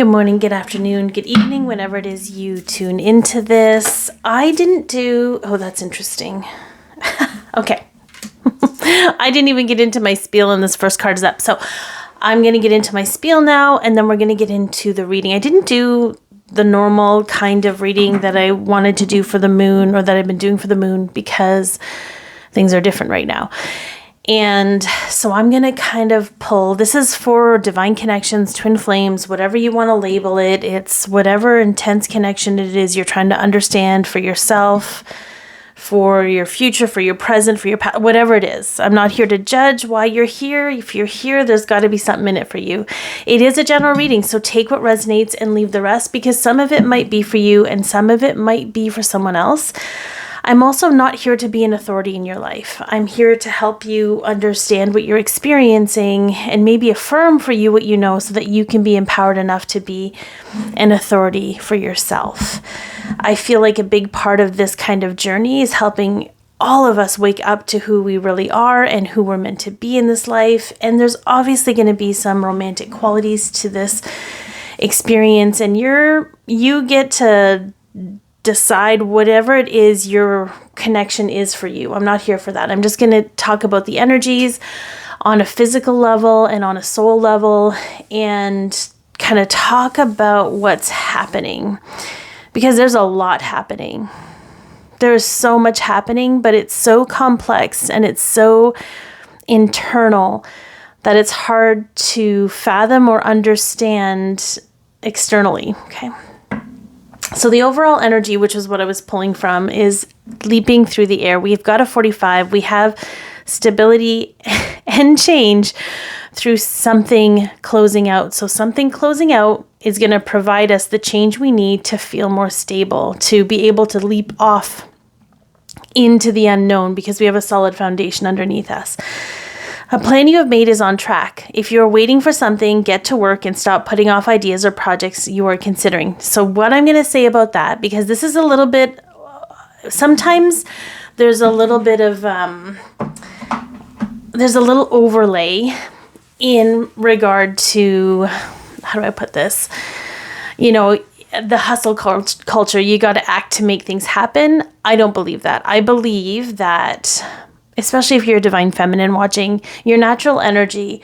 Good morning, good afternoon, good evening, whenever it is you tune into this. I didn't do, oh, that's interesting. Okay. I didn't even get into my spiel and this first card is up. So I'm going to get into my spiel now, and then we're going to get into the reading. I didn't do the normal kind of reading that I wanted to do for the moon, or that I've been doing for the moon, because things are different right now. And so I'm going to kind of pull, this is for divine connections, twin flames, whatever you want to label it. It's whatever intense connection it is you're trying to understand for yourself, for your future, for your present, for your past, whatever it is. I'm not here to judge why you're here. If you're here, there's got to be something in it for you. It is a general reading, so take what resonates and leave the rest, because some of it might be for you and some of it might be for someone else. I'm also not here to be an authority in your life. I'm here to help you understand what you're experiencing and maybe affirm for you what you know, so that you can be empowered enough to be an authority for yourself. I feel like a big part of this kind of journey is helping all of us wake up to who we really are and who we're meant to be in this life. And there's obviously going to be some romantic qualities to this experience, and you get to decide whatever it is your connection is for you. I'm not here for that. I'm just going to talk about the energies on a physical level and on a soul level, and kind of talk about what's happening, because there's a lot happening. There's so much happening, but it's so complex and it's so internal that it's hard to fathom or understand externally. Okay. So the overall energy, which is what I was pulling from, is leaping through the air. We've got a 45. We have stability and change through something closing out. So something closing out is going to provide us the change we need to feel more stable, to be able to leap off into the unknown, because we have a solid foundation underneath us. A plan you have made is on track. If you're waiting for something, get to work and stop putting off ideas or projects you are considering. So what I'm going to say about that, because this is a little bit, sometimes there's a little bit of, there's a little overlay in regard to, how do I put this? You know, the hustle culture, you got to act to make things happen. I don't believe that. I believe that, especially if you're a divine feminine watching, your natural energy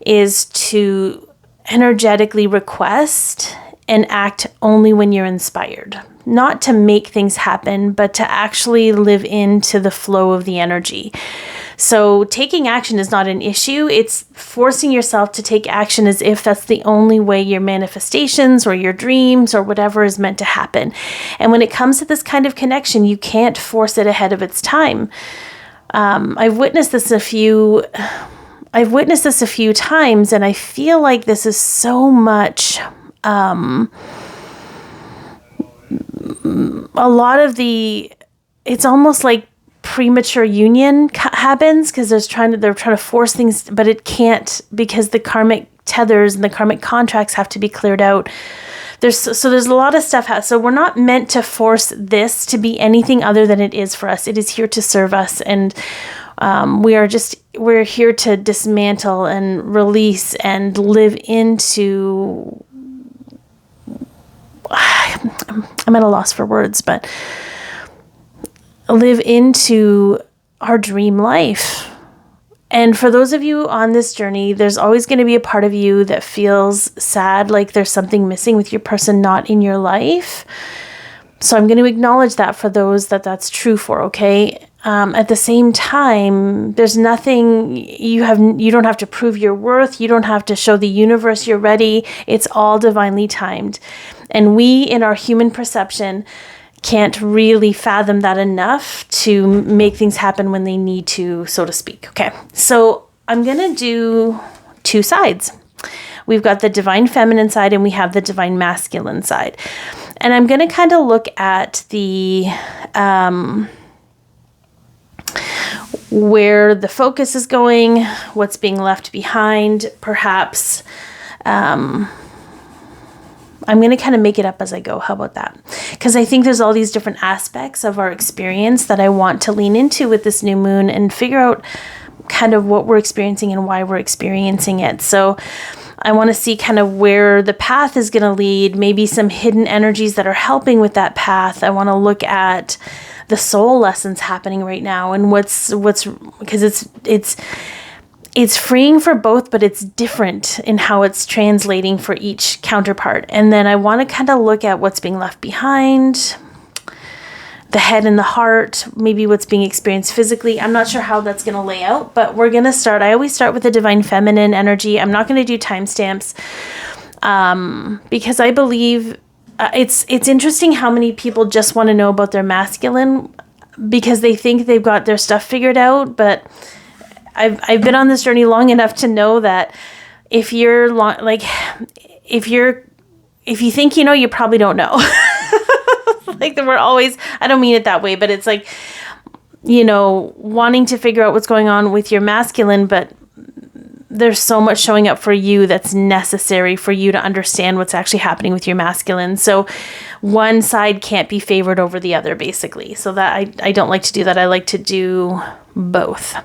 is to energetically request and act only when you're inspired. Not to make things happen, but to actually live into the flow of the energy. So taking action is not an issue. It's forcing yourself to take action as if that's the only way your manifestations or your dreams or whatever is meant to happen. And when it comes to this kind of connection, you can't force it ahead of its time. I've witnessed this a few times, and I feel like this is so much, a lot of it's almost like premature union happens, because they're trying to force things, but it can't, because the karmic tethers and the karmic contracts have to be cleared out. There's a lot of stuff. So we're not meant to force this to be anything other than it is for us. It is here to serve us. And we're here to dismantle and release and live into, I'm at a loss for words, but live into our dream life. And for those of you on this journey, there's always going to be a part of you that feels sad, like there's something missing with your person not in your life. So I'm going to acknowledge that for those that's true for, okay? At the same time, there's nothing, you don't have to prove your worth. You don't have to show the universe you're ready. It's all divinely timed. And we, in our human perception, can't really fathom that enough to make things happen when they need to, so to speak. Okay, so I'm going to do two sides. We've got the divine feminine side and we have the divine masculine side. And I'm going to kind of look at the where the focus is going, what's being left behind, perhaps. I'm going to kind of make it up as I go. How about that? Because I think there's all these different aspects of our experience that I want to lean into with this new moon and figure out kind of what we're experiencing and why we're experiencing it. So I want to see kind of where the path is going to lead, maybe some hidden energies that are helping with that path. I want to look at the soul lessons happening right now and what's because it's freeing for both, but it's different in how it's translating for each counterpart. And then I want to kind of look at what's being left behind, the head and the heart, maybe what's being experienced physically. I'm not sure how that's going to lay out, but we're going to start. I always start with the divine feminine energy. I'm not going to do timestamps because I believe it's interesting how many people just want to know about their masculine because they think they've got their stuff figured out. But I've been on this journey long enough to know that if you're if you think you know, you probably don't know. Like we're always, I don't mean it that way, but it's like, wanting to figure out what's going on with your masculine, but there's so much showing up for you that's necessary for you to understand what's actually happening with your masculine. So one side can't be favored over the other, basically. So that I don't like to do that. I like to do both.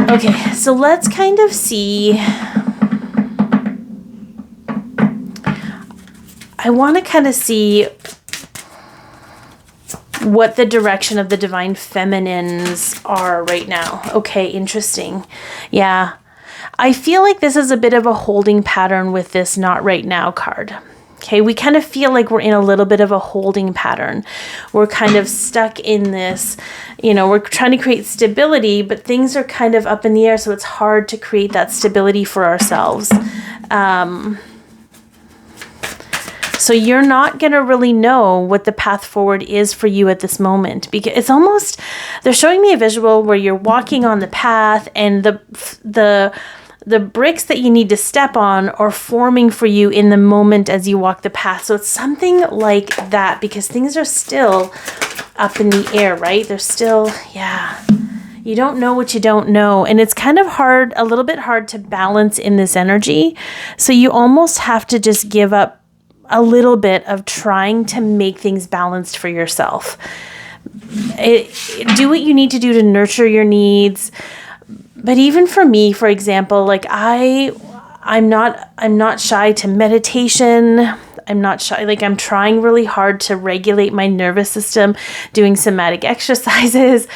Okay, so let's kind of see. I want to kind of see what the direction of the divine feminines are right now. Okay, interesting. Yeah. I feel like this is a bit of a holding pattern with this not right now card. Okay, we kind of feel like we're in a little bit of a holding pattern. We're kind of stuck in this, we're trying to create stability, but things are kind of up in the air, so it's hard to create that stability for ourselves. So you're not going to really know what the path forward is for you at this moment, because it's almost, they're showing me a visual where you're walking on the path and the bricks that you need to step on are forming for you in the moment as you walk the path. So it's something like that, because things are still up in the air, right? They're still, you don't know what you don't know. And it's kind of hard, a little bit hard to balance in this energy. So you almost have to just give up a little bit of trying to make things balanced for yourself. Do what you need to do to nurture your needs. But even for me, for example, like I'm not shy to meditation. I'm not shy. Like I'm trying really hard to regulate my nervous system, doing somatic exercises.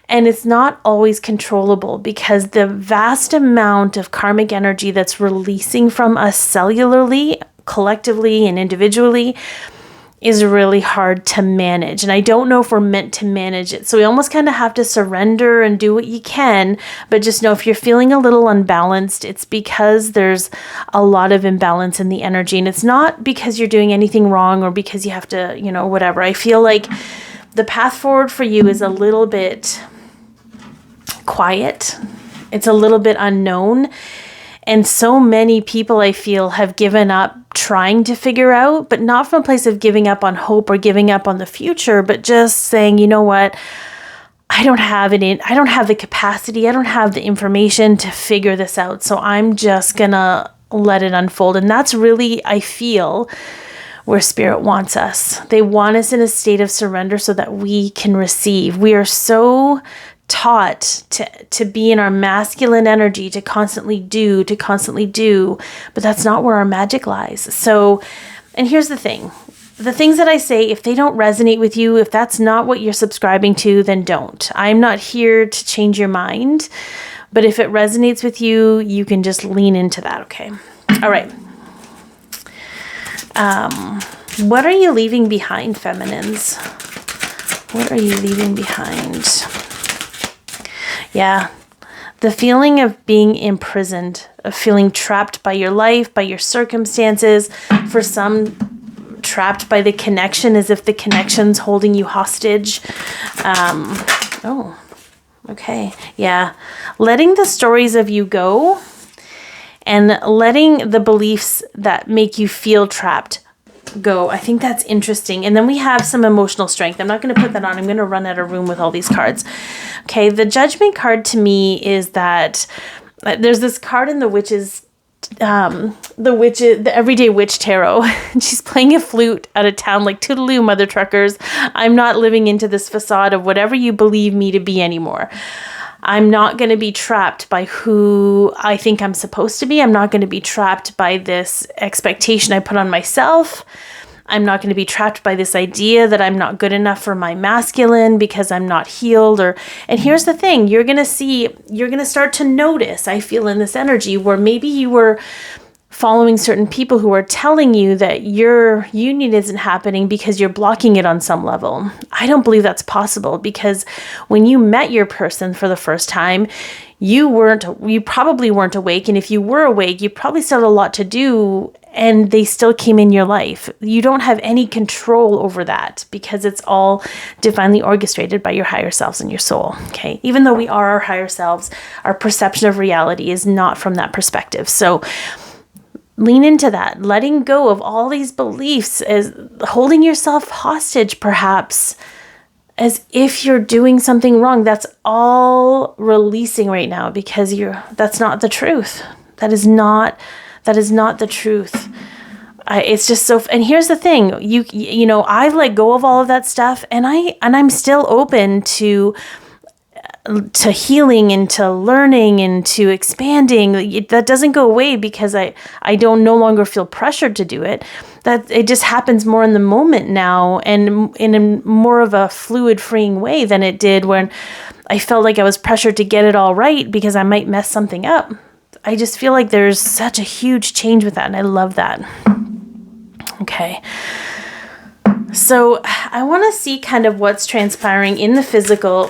And it's not always controllable because the vast amount of karmic energy that's releasing from us cellularly, collectively and individually is really hard to manage. And I don't know if we're meant to manage it. So we almost kind of have to surrender and do what you can, but just know if you're feeling a little unbalanced, it's because there's a lot of imbalance in the energy. And it's not because you're doing anything wrong or because you have to, whatever. I feel like the path forward for you is a little bit quiet. It's a little bit unknown. And so many people, I feel, have given up trying to figure out, but not from a place of giving up on hope or giving up on the future, but just saying, you know what, I don't have the capacity, I don't have the information to figure this out. So I'm just gonna let it unfold. And that's really, I feel, where Spirit wants us. They want us in a state of surrender so that we can receive. We are so taught to be in our masculine energy, to constantly do, but that's not where our magic lies. So, and here's the thing. The things that I say, if they don't resonate with you, if that's not what you're subscribing to, then don't. I'm not here to change your mind, but if it resonates with you, you can just lean into that, okay? All right. What are you leaving behind, feminines? What are you leaving behind? Yeah, the feeling of being imprisoned, of feeling trapped by your life, by your circumstances, for some trapped by the connection as if the connection's holding you hostage. Okay, yeah. Letting the stories of you go and letting the beliefs that make you feel trapped go. I think that's interesting. And then we have some emotional strength. I'm not going to put that on. I'm going to run out of room with all these cards. Okay, the Judgment card to me is that there's this card in the Everyday Witch Tarot. And she's playing a flute out of town like, toodaloo, mother truckers. I'm not living into this facade of whatever you believe me to be anymore. I'm not going to be trapped by who I think I'm supposed to be. I'm not going to be trapped by this expectation I put on myself. I'm not going to be trapped by this idea that I'm not good enough for my masculine because I'm not healed. And here's the thing, you're going to start to notice, I feel in this energy, where maybe you were following certain people who are telling you that your union isn't happening because you're blocking it on some level. I don't believe that's possible, because when you met your person for the first time, you probably weren't awake. And if you were awake, you probably still had a lot to do, and they still came in your life. You don't have any control over that because it's all divinely orchestrated by your higher selves and your soul. Okay. Even though we are our higher selves, our perception of reality is not from that perspective. So lean into that, letting go of all these beliefs, as holding yourself hostage, perhaps, as if you're doing something wrong. That's all releasing right now, because that's not the truth. That is not the truth. It's just so, and here's the thing, I let go of all of that stuff, and I'm still open to healing and to learning and to expanding. That doesn't go away because I don't no longer feel pressured to do it. That it just happens more in the moment now, and in a more of a fluid, freeing way than it did when I felt like I was pressured to get it all right because I might mess something up. I just feel like there's such a huge change with that, and I love that. Okay. So I want to see kind of what's transpiring in the physical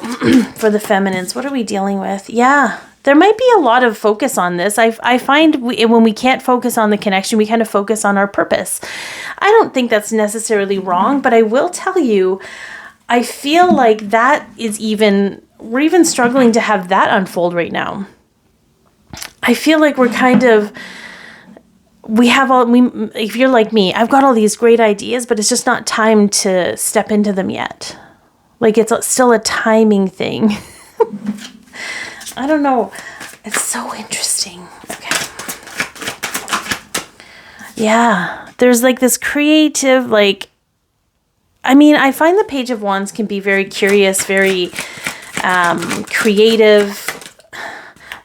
for the feminines. What are we dealing with? Yeah, there might be a lot of focus on this. I find when we can't focus on the connection, we kind of focus on our purpose. I don't think that's necessarily wrong, but I will tell you, I feel like we're even struggling to have that unfold right now. I feel like we're kind of, if you're like me, I've got all these great ideas, but it's just not time to step into them yet. Like, it's still a timing thing. I don't know. It's so interesting. Okay. Yeah. There's like this creative, I find the Page of Wands can be very curious, very creative,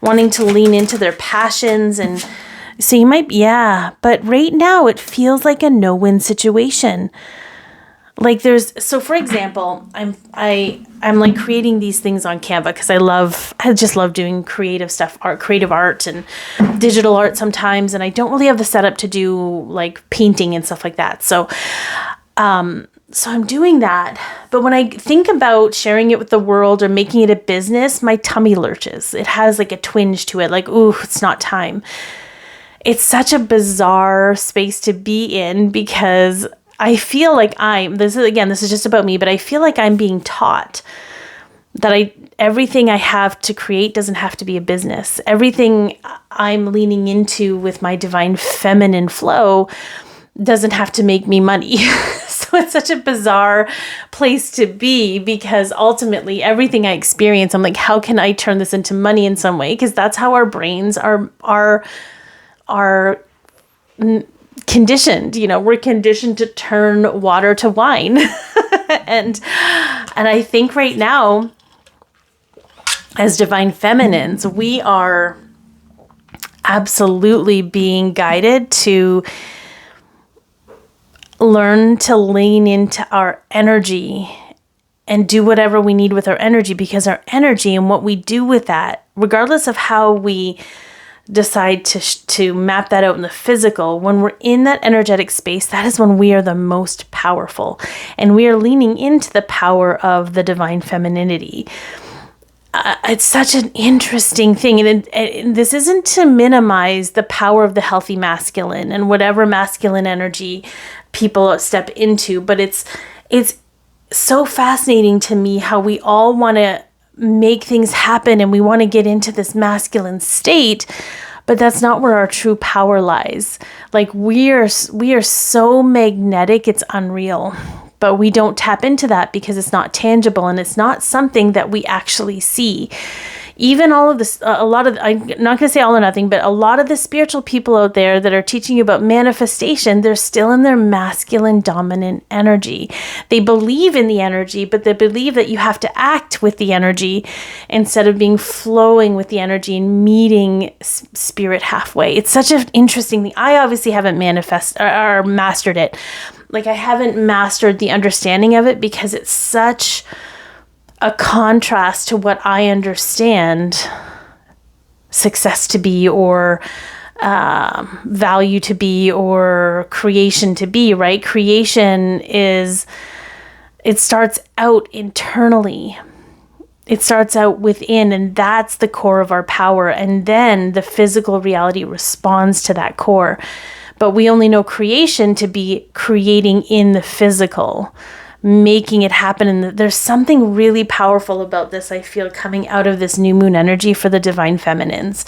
wanting to lean into their passions. And so you might, but right now it feels like a no-win situation. Like so for example, I'm like creating these things on Canva because I just love doing creative stuff, creative art and digital art sometimes. And I don't really have the setup to do like painting and stuff like that. So I'm doing that. But when I think about sharing it with the world or making it a business, my tummy lurches. It has like a twinge to it, like, ooh, it's not time. It's such a bizarre space to be in, because I feel like this is just about me, but I feel like I'm being taught that everything I have to create doesn't have to be a business. Everything I'm leaning into with my divine feminine flow doesn't have to make me money. So it's such a bizarre place to be, because ultimately everything I experience, I'm like, how can I turn this into money in some way? Because that's how our brains are conditioned. We're conditioned to turn water to wine. and I think right now, as divine feminines, we are absolutely being guided to learn to lean into our energy and do whatever we need with our energy, because our energy and what we do with that, regardless of how we decide to map that out in the physical, when we're in that energetic space, that is when we are the most powerful, and we are leaning into the power of the divine femininity. It's such an interesting thing. And this isn't to minimize the power of the healthy masculine and whatever masculine energy people step into, but it's so fascinating to me how we all want to make things happen and we want to get into this masculine state, but that's not where our true power lies. Like, we are so magnetic, it's unreal. But we don't tap into that because it's not tangible and it's not something that we actually see. even all of this, a lot of, I'm not going to say all or nothing, but a lot of the spiritual people out there that are teaching you about manifestation, they're still in their masculine dominant energy. They believe in the energy, but they believe that you have to act with the energy instead of being flowing with the energy and meeting spirit halfway. It's such an interesting thing. I obviously haven't or mastered it. Like, I haven't mastered the understanding of it because it's such a contrast to what I understand success to be, or value to be, or creation to be, right? Creation is, it starts out internally. It starts out within, and that's the core of our power. And then the physical reality responds to that core. But we only know creation to be creating in the physical, making it happen. And there's something really powerful about this, I feel, coming out of this new moon energy for the divine feminines.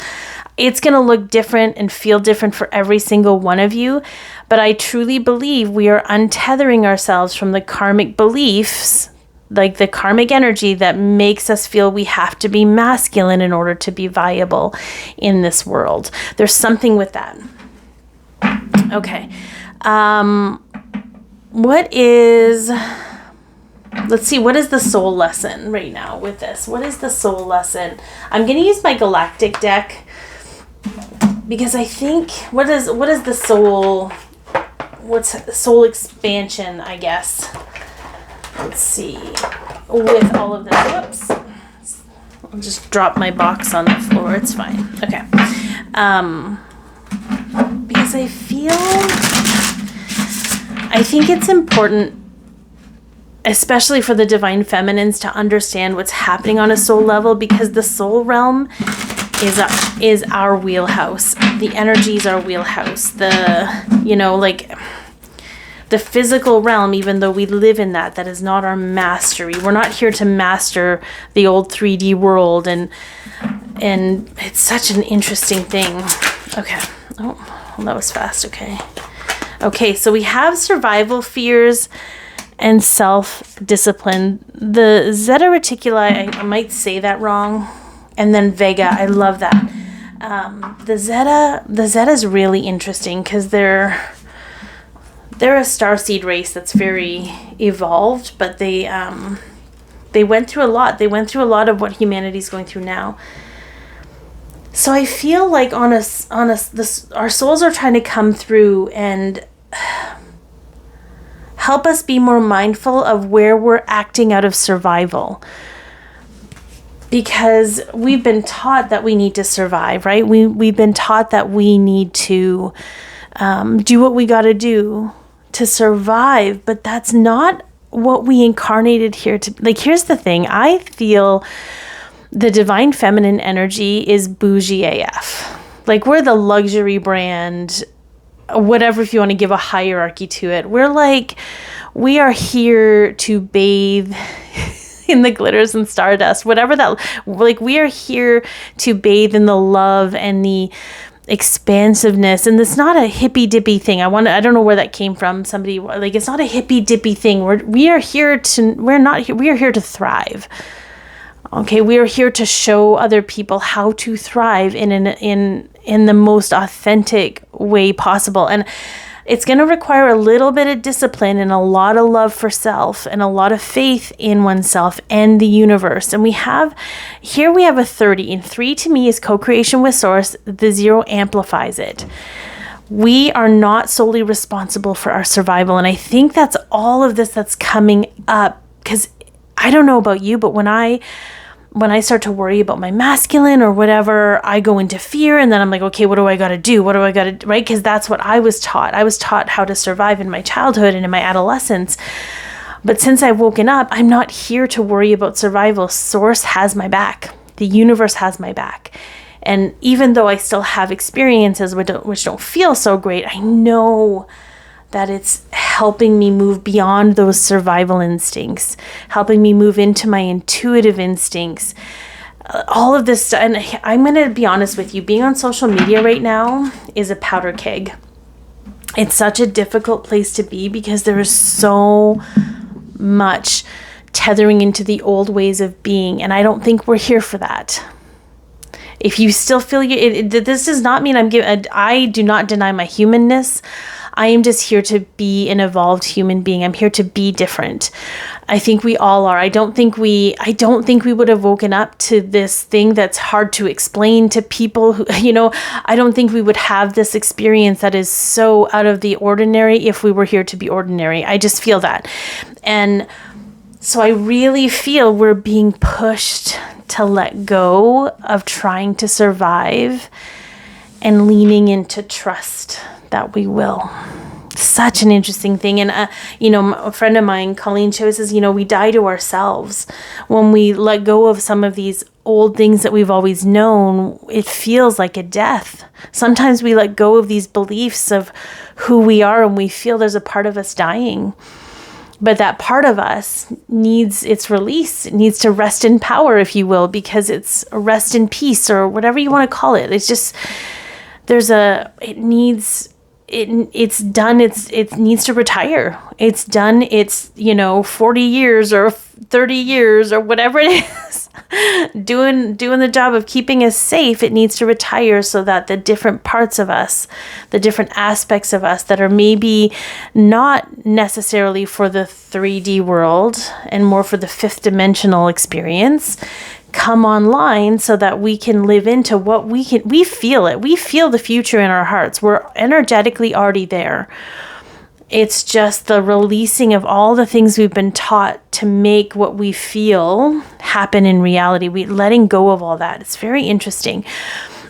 It's going to look different and feel different for every single one of you. But I truly believe we are untethering ourselves from the karmic beliefs, like the karmic energy that makes us feel we have to be masculine in order to be viable in this world. There's something with that. Okay. Let's see, what is the soul lesson right now with this? What is the soul lesson? I'm going to use my galactic deck because I think, what is the soul, what's soul expansion, I guess. Let's see, with all of this, whoops. I'll just drop my box on the floor, it's fine. Okay. Because I think it's important, especially for the divine feminines, to understand what's happening on a soul level, because the soul realm is our wheelhouse. The energy is our wheelhouse. The physical realm, even though we live in that is not our mastery. We're not here to master the old 3D world, and it's such an interesting thing. Okay. Oh, well, that was fast. Okay, so we have survival fears and self-discipline. The Zeta Reticuli, I might say that wrong, and then Vega, I love that. The Zeta is really interesting because they're a starseed race that's very evolved, but they went through a lot. They went through a lot of what humanity's going through now. So I feel like our souls are trying to come through and help us be more mindful of where we're acting out of survival. Because we've been taught that we need to survive, right? We've been taught that we need to do what we got to do to survive, but that's not what we incarnated here to. Like, here's the thing. I feel the divine feminine energy is bougie AF. Like, we're the luxury brand, whatever, if you want to give a hierarchy to it. We are here to bathe in the glitters and stardust, whatever that, like, we are here to bathe in the love and the expansiveness. And it's not a hippy dippy thing. I don't know where that came from. Somebody, like, it's not a hippy dippy thing. We are here to thrive. Okay, we are here to show other people how to thrive in the most authentic way possible. And it's going to require a little bit of discipline and a lot of love for self and a lot of faith in oneself and the universe. And we have a 30, and 3 to me is co-creation with source. The 0 amplifies it. We are not solely responsible for our survival. And I think that's all of this that's coming up, because I don't know about you, but when I start to worry about my masculine or whatever, I go into fear, and then I'm like, okay, what do I got to do? What do I got to do? Right? Because that's what I was taught. I was taught how to survive in my childhood and in my adolescence. But since I've woken up, I'm not here to worry about survival. Source has my back. The universe has my back. And even though I still have experiences which don't feel so great, I know that it's helping me move beyond those survival instincts, helping me move into my intuitive instincts. All of this, and I'm going to be honest with you, being on social media right now is a powder keg. It's such a difficult place to be because there is so much tethering into the old ways of being, and I don't think we're here for that. If you still feel this does not mean I do not deny my humanness. I am just here to be an evolved human being. I'm here to be different. I think we all are. I don't think we would have woken up to this thing that's hard to explain to people who, I don't think we would have this experience that is so out of the ordinary if we were here to be ordinary. I just feel that. And so I really feel we're being pushed to let go of trying to survive and leaning into trust that we will. Such an interesting thing. And, a friend of mine, Colleen, says, we die to ourselves. When we let go of some of these old things that we've always known, it feels like a death. Sometimes we let go of these beliefs of who we are and we feel there's a part of us dying. But that part of us needs its release. It needs to rest in power, if you will, because it's a rest in peace or whatever you want to call it. It's just, it needs to retire. It's done. It's, 40 years or 30 years or whatever it is doing the job of keeping us safe. It needs to retire so that the different parts of us, the different aspects of us that are maybe not necessarily for the 3D world and more for the fifth dimensional experience, come online so that we can live into what we feel it. We feel the future in our hearts. We're energetically already there. It's just the releasing of all the things we've been taught to make what we feel happen in reality. Letting go of all that. It's very interesting.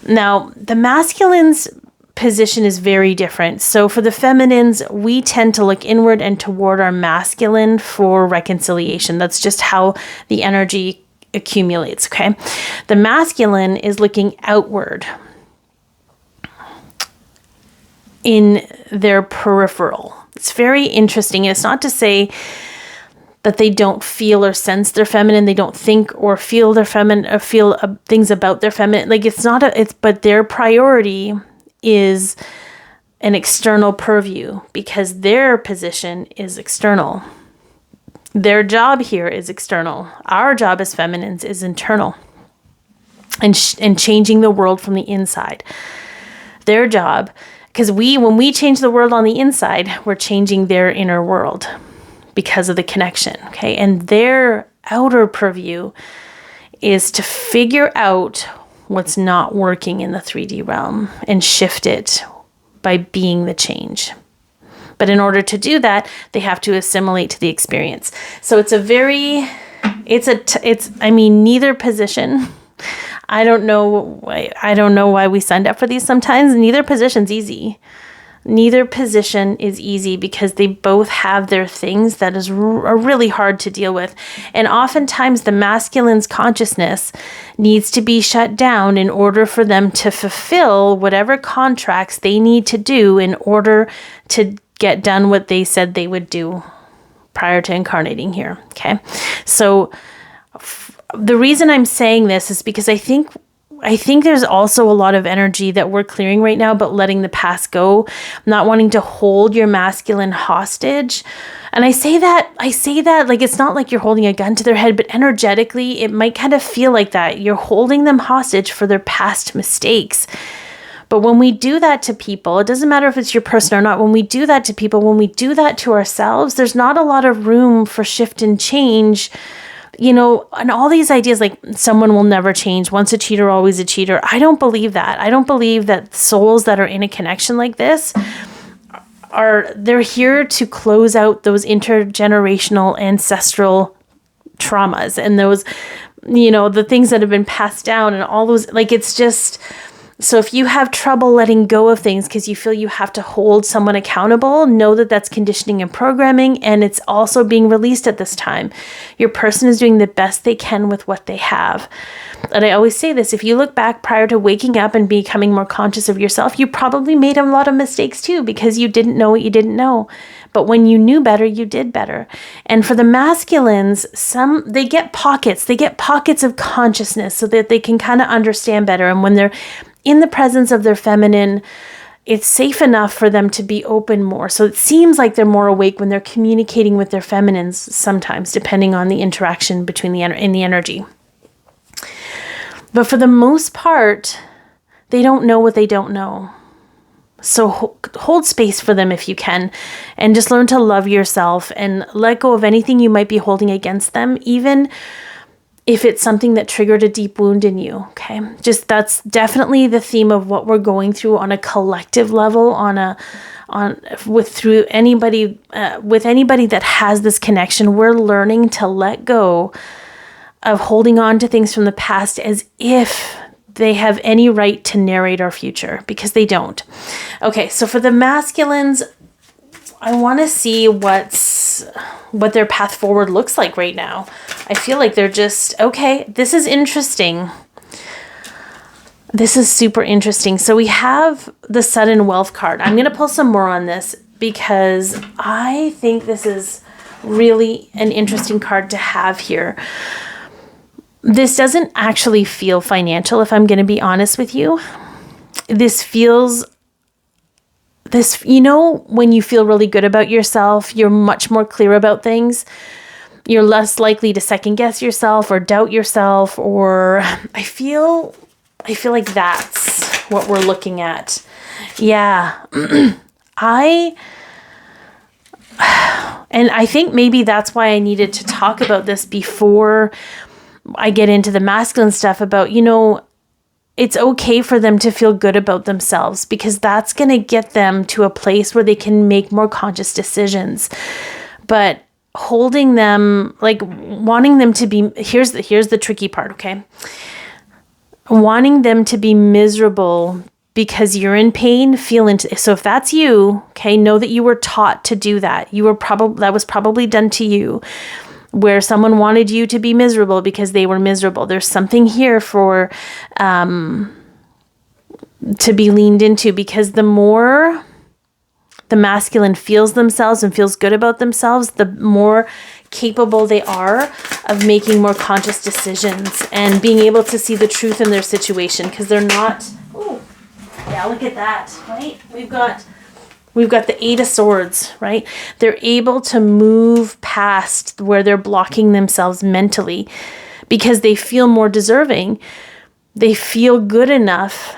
Now, the masculine's position is very different. So for the feminines, we tend to look inward and toward our masculine for reconciliation. That's just how the energy accumulates, okay? The masculine is looking outward in their peripheral. It's very interesting. It's not to say that they don't feel or sense their feminine, they don't think or feel their feminine or feel things about their feminine. Like but their priority is an external purview because their position is external. Their job here is external. Our job as feminines is internal and changing the world from the inside. Their job, because when we change the world on the inside, we're changing their inner world because of the connection, okay? And their outer purview is to figure out what's not working in the 3D realm and shift it by being the change. But in order to do that, they have to assimilate to the experience. So neither position. I don't know why we signed up for these sometimes. Neither position's easy. Neither position is easy because they both have their things that are really hard to deal with. And oftentimes the masculine's consciousness needs to be shut down in order for them to fulfill whatever contracts they need to do in order to get done what they said they would do prior to incarnating here. Okay. So the reason I'm saying this is because I think there's also a lot of energy that we're clearing right now, but letting the past go, not wanting to hold your masculine hostage. And I say that like, it's not like you're holding a gun to their head, but energetically, it might kind of feel like that. You're holding them hostage for their past mistakes. But when we do that to people, it doesn't matter if it's your person or not. When we do that to people, when we do that to ourselves, there's not a lot of room for shift and change. And all these ideas like someone will never change. Once a cheater, always a cheater. I don't believe that. I don't believe that souls that are in a connection like this they're here to close out those intergenerational ancestral traumas and those, the things that have been passed down and all those, like, it's just, so if you have trouble letting go of things because you feel you have to hold someone accountable, know that that's conditioning and programming, and it's also being released at this time. Your person is doing the best they can with what they have. And I always say this, if you look back prior to waking up and becoming more conscious of yourself, you probably made a lot of mistakes too because you didn't know what you didn't know. But when you knew better, you did better. And for the masculines, they get pockets of consciousness so that they can kind of understand better. And when they're in the presence of their feminine, it's safe enough for them to be open more. So it seems like they're more awake when they're communicating with their feminines sometimes, depending on the interaction between in the energy. But for the most part, they don't know what they don't know. So hold space for them if you can, and just learn to love yourself and let go of anything you might be holding against them, even if it's something that triggered a deep wound in you. Okay. Just that's definitely the theme of what we're going through on a collective level, with anybody that has this connection. We're learning to let go of holding on to things from the past as if they have any right to narrate our future, because they don't. Okay, so for the masculines, I want to see what their path forward looks like right now. I feel like they're just, okay, this is interesting. This is super interesting. So we have the sudden wealth card. I'm going to pull some more on this because I think this is really an interesting card to have here. This doesn't actually feel financial, if I'm going to be honest with you. This feels, when you feel really good about yourself, you're much more clear about things. You're less likely to second guess yourself or doubt yourself, or I feel like that's what we're looking at. Yeah. I think maybe that's why I needed to talk about this before I get into the masculine stuff about, it's okay for them to feel good about themselves, because that's going to get them to a place where they can make more conscious decisions. But holding them, like wanting them to be, here's the tricky part, okay? Wanting them to be miserable because you're in pain, so if that's you, okay, know that you were taught to do that. That was probably done to you, where someone wanted you to be miserable because they were miserable. There's something here for to be leaned into, because the more the masculine feels themselves and feels good about themselves, the more capable they are of making more conscious decisions and being able to see the truth in their situation, because they're not, look at that, right? We've got the 8 of Swords, right? They're able to move past where they're blocking themselves mentally because they feel more deserving. They feel good enough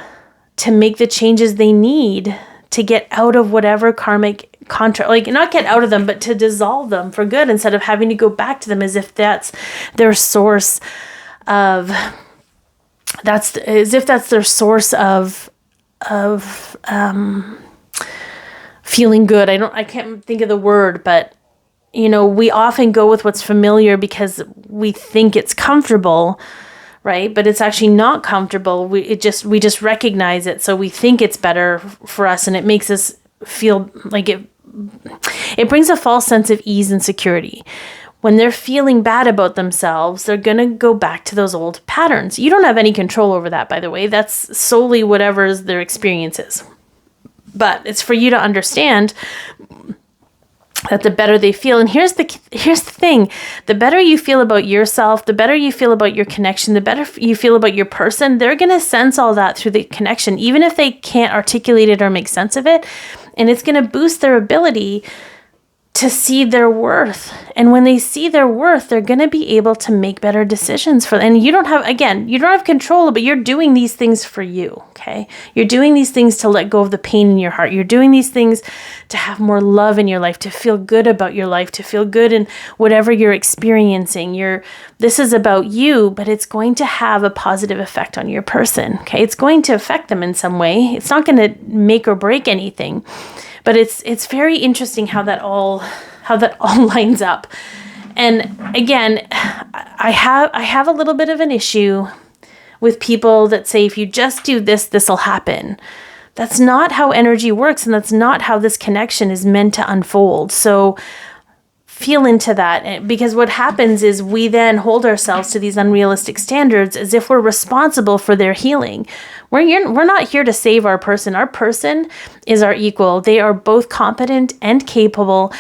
to make the changes they need to get out of whatever karmic contract, like not get out of them, but to dissolve them for good, instead of having to go back to them as if that's their source of, feeling good. I can't think of the word, but we often go with what's familiar because we think it's comfortable, right? But it's actually not comfortable. We just recognize it, so we think it's better for us, and it makes us feel like it brings a false sense of ease and security. When they're feeling bad about themselves, they're going to go back to those old patterns. You don't have any control over that, by the way. That's solely whatever their experience is. But it's for you to understand that the better they feel, and here's the thing, the better you feel about yourself, the better you feel about your connection, the better you feel about your person, they're going to sense all that through the connection, even if they can't articulate it or make sense of it. And it's going to boost their ability to see their worth. And when they see their worth, they're going to be able to make better decisions and you don't have control, but you're doing these things for you, okay? You're doing these things to let go of the pain in your heart. You're doing these things to have more love in your life, to feel good about your life, to feel good in whatever you're experiencing. This is about you, but it's going to have a positive effect on your person, okay? It's going to affect them in some way. It's not going to make or break anything. But it's very interesting how that all lines up. And again, I have a little bit of an issue with people that say, if you just do this, this'll happen. That's not how energy works, and that's not how this connection is meant to unfold. So feel into that, because what happens is we then hold ourselves to these unrealistic standards as if we're responsible for their healing. We're not here to save our person. Our person is our equal. They are both competent and capable,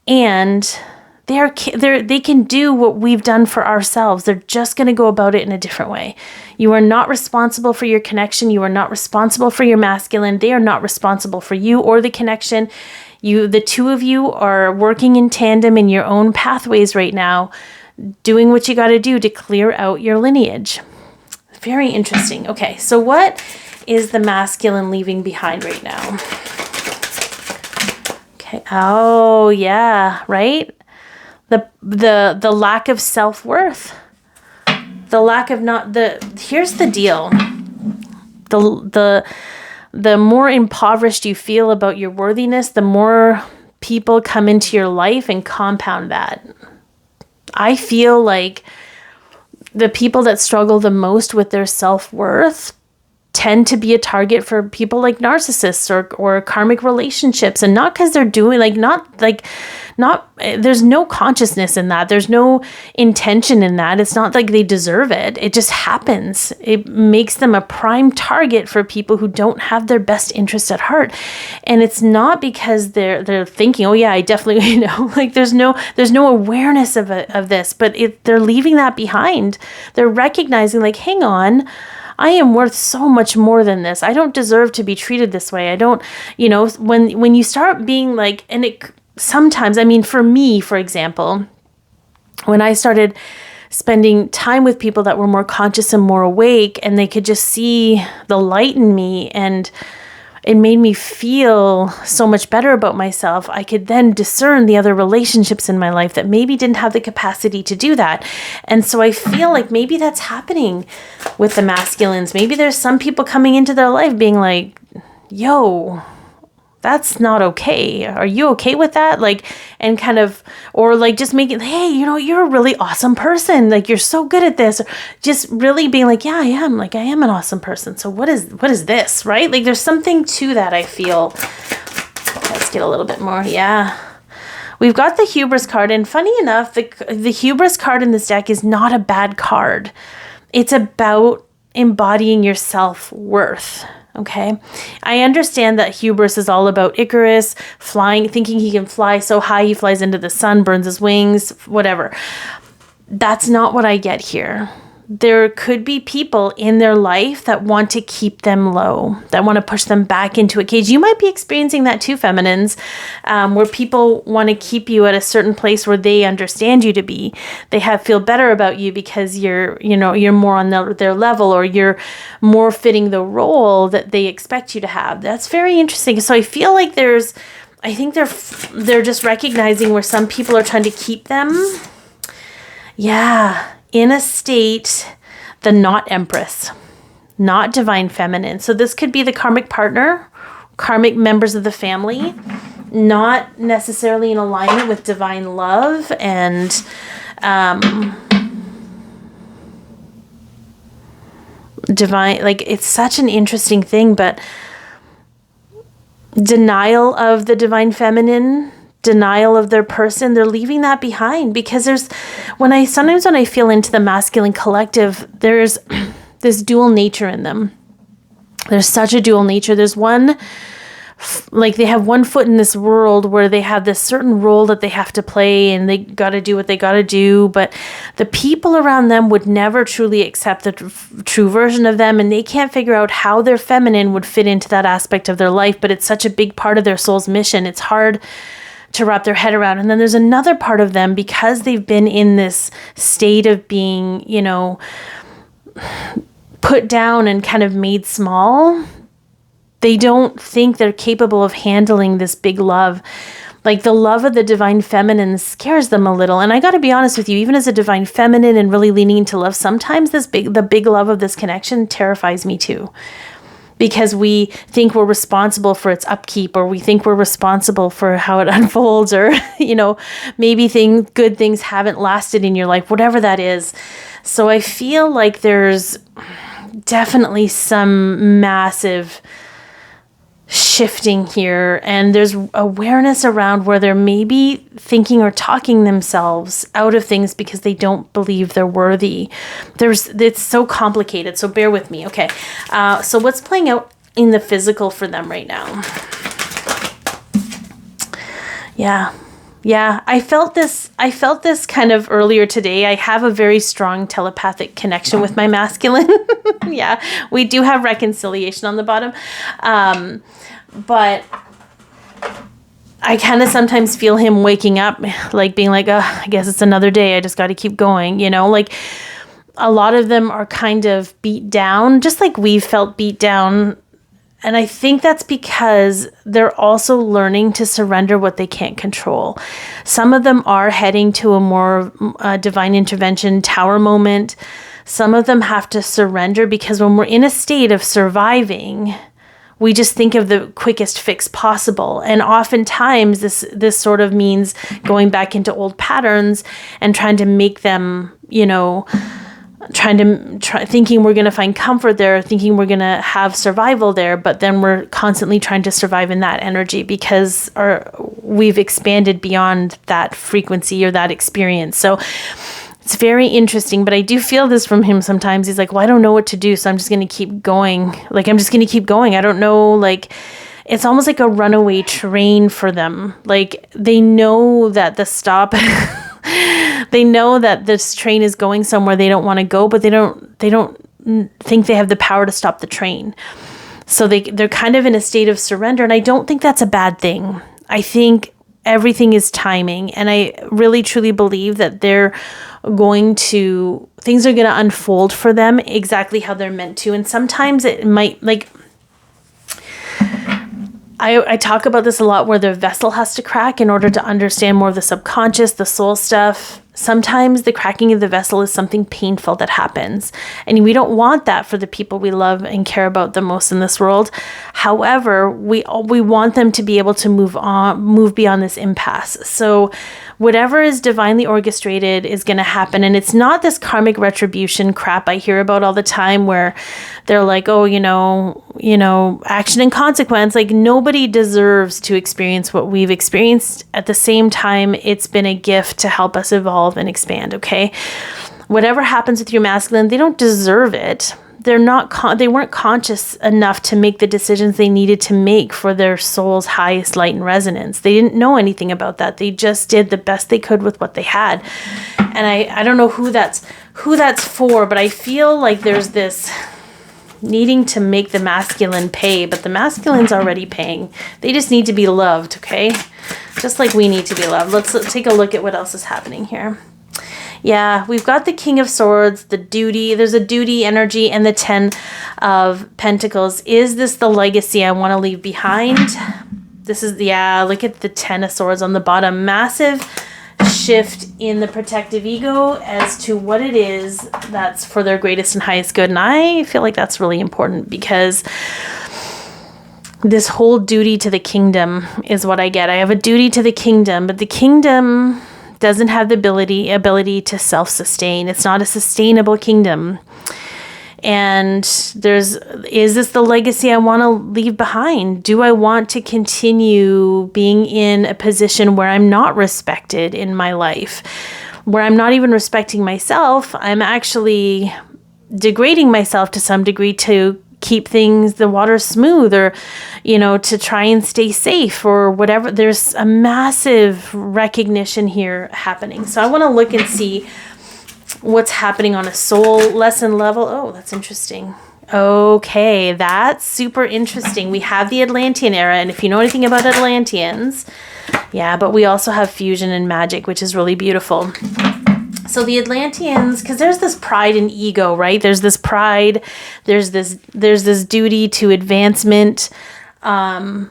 and they can do what we've done for ourselves. They're just going to go about it in a different way. You are not responsible for your connection. You are not responsible for your masculine. They are not responsible for you or the connection. The two of you are working in tandem in your own pathways right now, doing what you got to do to clear out your lineage. Very interesting. Okay, so what is the masculine leaving behind right now? Okay. Oh, yeah, right? The lack of self-worth. The lack of here's the deal. The more impoverished you feel about your worthiness, the more people come into your life and compound that. I feel like the people that struggle the most with their self-worth tend to be a target for people like narcissists or karmic relationships, and not because they're doing there's no consciousness in that. There's no intention in that. It's not like they deserve it. It just happens. It makes them a prime target for people who don't have their best interest at heart. And it's not because they're thinking, oh yeah, I definitely, like there's no awareness of this, but they're leaving that behind. They're recognizing like, hang on, I am worth so much more than this. I don't deserve to be treated this way. I don't, when you start being like, and it sometimes, I mean, for me, for example, when I started spending time with people that were more conscious and more awake, and they could just see the light in me, and it made me feel so much better about myself, I could then discern the other relationships in my life that maybe didn't have the capacity to do that. And so I feel like maybe that's happening with the masculines. Maybe there's some people coming into their life being like, yo, that's not okay. Are you okay with that? Like, and kind of, or like just making, hey, you're a really awesome person. Like, you're so good at this. Or just really being like, yeah, I am. Like, I am an awesome person. So what is this, right? Like, there's something to that, I feel. Let's get a little bit more. Yeah. We've got the hubris card. And funny enough, the hubris card in this deck is not a bad card. It's about embodying your self-worth. Okay. I understand that hubris is all about Icarus flying, thinking he can fly so high, he flies into the sun, burns his wings, whatever. That's not what I get here. There could be people in their life that want to keep them low, that want to push them back into a cage. You might be experiencing that too, feminines, where people want to keep you at a certain place where they understand you to be. They feel better about you because you're more on their level, or you're more fitting the role that they expect you to have. That's very interesting. So I feel like I think they're just recognizing where some people are trying to keep them. Yeah. In a state, the not empress, not divine feminine. So this could be the karmic partner, karmic members of the family, not necessarily in alignment with divine love and divine, like, it's such an interesting thing, but denial of the divine feminine, denial of their person, they're leaving that behind, because when I feel into the masculine collective, there's this dual nature in them. There's such a dual nature. There's one, like, they have one foot in this world where they have this certain role that they have to play, and they got to do what they got to do, but the people around them would never truly accept the true version of them, and they can't figure out how their feminine would fit into that aspect of their life, but it's such a big part of their soul's mission. It's hard to wrap their head around. And then there's another part of them, because they've been in this state of being, put down and kind of made small. They don't think they're capable of handling this big love. Like, the love of the divine feminine scares them a little. And I got to be honest with you, even as a divine feminine and really leaning into love, sometimes the big love of this connection terrifies me too. Because we think we're responsible for its upkeep, or we think we're responsible for how it unfolds, or, maybe good things haven't lasted in your life, whatever that is. So I feel like there's definitely some massive shifting here, and there's awareness around where they're maybe thinking or talking themselves out of things because they don't believe they're worthy. It's so complicated, so bear with me. Okay, so what's playing out in the physical for them right now? Yeah, I felt this kind of earlier today. I have a very strong telepathic connection with my masculine. Yeah, we do have reconciliation on the bottom. But I kind of sometimes feel him waking up, like being like, oh, I guess it's another day. I just got to keep going, like a lot of them are kind of beat down, just like we've felt beat down. And I think that's because they're also learning to surrender what they can't control. Some of them are heading to a more divine intervention tower moment. Some of them have to surrender because when we're in a state of surviving, we just think of the quickest fix possible. And oftentimes this sort of means going back into old patterns and trying to make them, thinking we're going to find comfort there, thinking we're going to have survival there, but then we're constantly trying to survive in that energy because we've expanded beyond that frequency or that experience. So it's very interesting, but I do feel this from him sometimes. He's like, well, I don't know what to do, so I'm just going to keep going. I'm just going to keep going. I don't know, it's almost like a runaway train for them. They know that the stop... They know that this train is going somewhere they don't want to go, but they don't think they have the power to stop the train. So they're kind of in a state of surrender, and I don't think that's a bad thing. I think everything is timing, and I really truly believe that things are going to unfold for them exactly how they're meant to. And sometimes it might, I talk about this a lot, where the vessel has to crack in order to understand more of the subconscious, the soul stuff. Sometimes the cracking of the vessel is something painful that happens, and we don't want that for the people we love and care about the most in this world. However, we want them to be able to move beyond this impasse. So whatever is divinely orchestrated is going to happen. And it's not this karmic retribution crap I hear about all the time where they're like, oh, action and consequence. Nobody deserves to experience what we've experienced. At the same time, it's been a gift to help us evolve and expand. Okay. Whatever happens with your masculine, they don't deserve it. They weren't conscious enough to make the decisions they needed to make for their soul's highest light and resonance. They didn't know anything about that. They just did the best they could with what they had. And I don't know who that's for, but I feel like there's this needing to make the masculine pay, but the masculine's already paying. They just need to be loved, okay? Just like we need to be loved. Let's take a look at what else is happening here. Yeah, we've got the King of Swords, the duty. There's a duty energy, and the 10 of Pentacles. Is this the legacy I want to leave behind? This is, look at the 10 of Swords on the bottom. Massive shift in the protective ego as to what it is that's for their greatest and highest good. And I feel like that's really important, because this whole duty to the kingdom is what I get. I have a duty to the kingdom, but the kingdom doesn't have the ability to self-sustain. It's not a sustainable kingdom. And is this the legacy I want to leave behind? Do I want to continue being in a position where I'm not respected in my life, where I'm not even respecting myself? I'm actually degrading myself to some degree to keep the water smooth, or, to try and stay safe or whatever. There's a massive recognition here happening. So I want to look and see what's happening on a soul lesson level. Oh, that's interesting. Okay, that's super interesting. We have the Atlantean era, and if you know anything about Atlanteans, but we also have fusion and magic, which is really beautiful. So the Atlanteans, because there's this pride and ego, right? There's this pride, there's this duty to advancement. But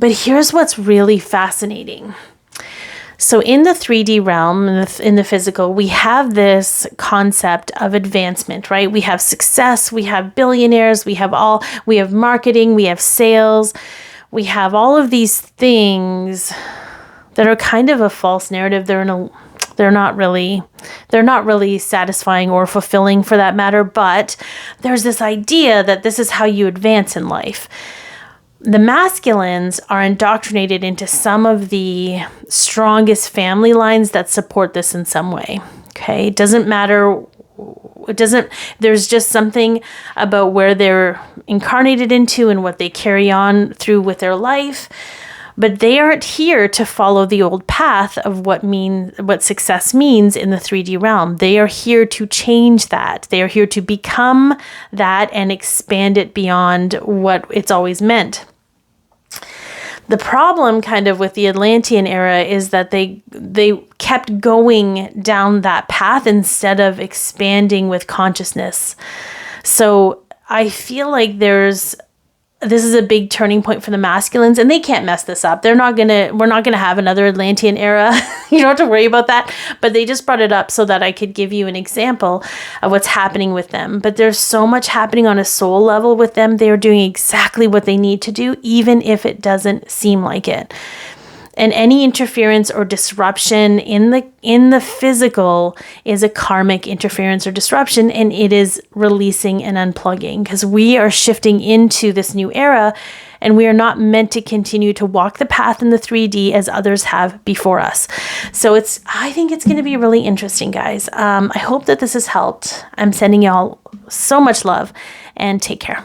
here's what's really fascinating. So in the 3D realm, in the physical, we have this concept of advancement, right? We have success, we have billionaires, we have marketing, we have sales, we have all of these things that are kind of a false narrative. They're not really satisfying or fulfilling, for that matter, but there's this idea that this is how you advance in life. The masculines are indoctrinated into some of the strongest family lines that support this in some way. Okay, it doesn't matter. There's just something about where they're incarnated into and what they carry on through with their life. But they aren't here to follow the old path of what success means in the 3D realm. They are here to change that. They are here to become that and expand it beyond what it's always meant. The problem kind of with the Atlantean era is that they kept going down that path instead of expanding with consciousness. So I feel like this is a big turning point for the masculines, and they can't mess this up. We're not gonna have another Atlantean era. You don't have to worry about that. But they just brought it up so that I could give you an example of what's happening with them. But there's so much happening on a soul level with them. They are doing exactly what they need to do, even if it doesn't seem like it. And any interference or disruption in the physical is a karmic interference or disruption, and it is releasing and unplugging, because we are shifting into this new era, and we are not meant to continue to walk the path in the 3D as others have before us. So I think it's going to be really interesting, guys. I hope that this has helped. I'm sending y'all so much love, and take care.